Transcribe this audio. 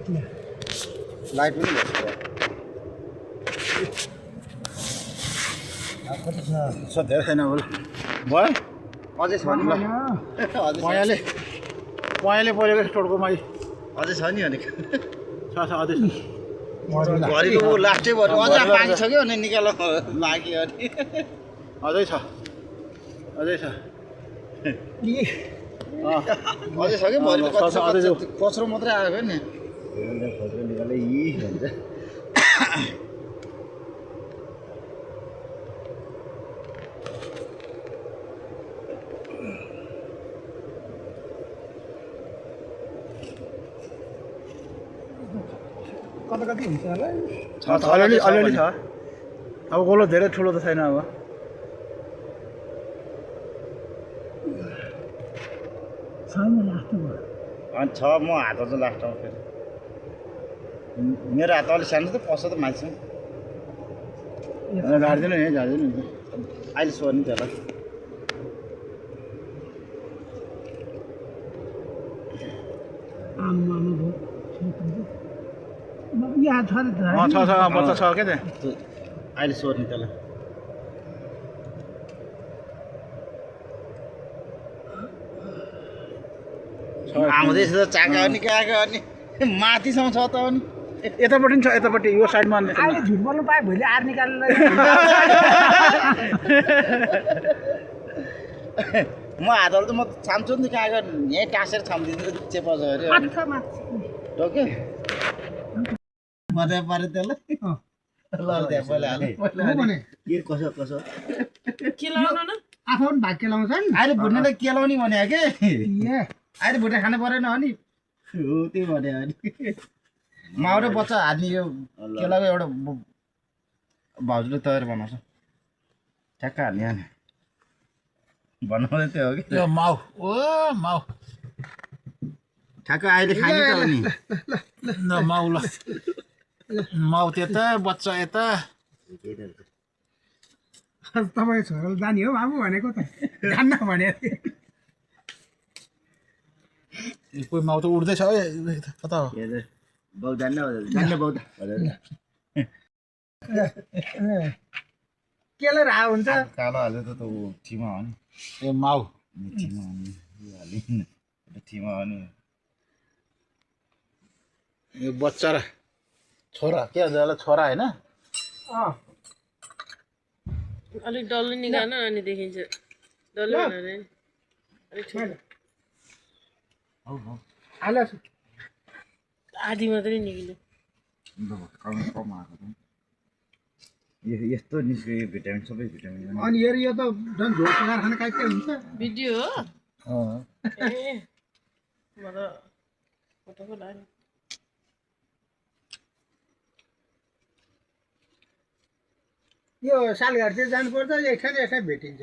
light पनि बस्छ धेरै छैन होला भयो अझै छ नि पयाले परेको स्टोरकोमा अझै छ नि अलिक अझै छ घरिको लास्टै भयो अझ पानी छ क्या अनि निकाल लाग्यो अनि अझै छ अझै छ कि भरिको कचरो मात्रै आयो भयो नि कचरो निकाले यी भन्छ कति हुन्छ होला अलिअलि छ अब गोलो धेरै ठुलो त छैन अब अनि छ म हात चाहिँ लास्टमा फेरि मेरो हात अलिक सानो त पस्छ त मान्छे झार्दैन है झार्दैन अहिले सोध्नु त्यसलाई छ बच्चा छ क्या त्यहाँ अहिले सोध्नु त्यसलाई आउँदैछ त चाका अनि कहाँको अनि माथिसम्म छ त अनि यतापट्टि पनि छ यतापट्टि यो साइडमा अहिले झुट बोल्नु पाए भोलि आर निकालेर म हातहरू त म छाम्छु नि कहाँको यहीँ टाँसेर छाम्दिन्छु चेपाउँछ अरे टोक्यो मजा पाऱ्यो त्यसलाई ल त्यहाँ पहिला हाल्नु कसो कसो केलाउनु न आफू पनि भाग केलाउँछन् अहिले भुट्नेलाई केलाउने भने के अहिले भुटे खानु परेन अनि हो त्यही भने अनि माउरे बच्चा हाल्ने यो केलाको एउटा भाउजूले तयार बनाउँछ ठ्याक्क हाल्ने अनि बनाउँदै त्यो हो कि माउ ओ माउ ठ्याक्क अहिले खाने त हो नि ल माउ ल माउ त्यता बच्चा यता तपाईँ छोराले जाने हो बाबु भनेको त जान्न भने कोही माउ त उड्दैछ है कता हो बाउ जान्न बाउ त केले रा हुन्छ कालो हाल्यो त ऊ ठिमा हो नि ए माउ ठिमा हो नि यो हाल्यो ठिमा हो नि यो बच्चा र छोरा के भन्छ होला छोरा होइन अलिक डल्लो निकाल्न अनि देखिन्छ डल्लो भनेर नि अलिक छोटो हाल आधी मात्रै निक्ल्यो कम आएको यस्तो निस्क्यो भिटामिन सबै भिटामिन अनि यो त झन् झोल पकाएर खाने काहीँ हुन्छ भिडियो हो अँ ए म त फोटो पो लाग्यो यो सालघारतिर जानुपर्छ एकछिन भेटिन्छ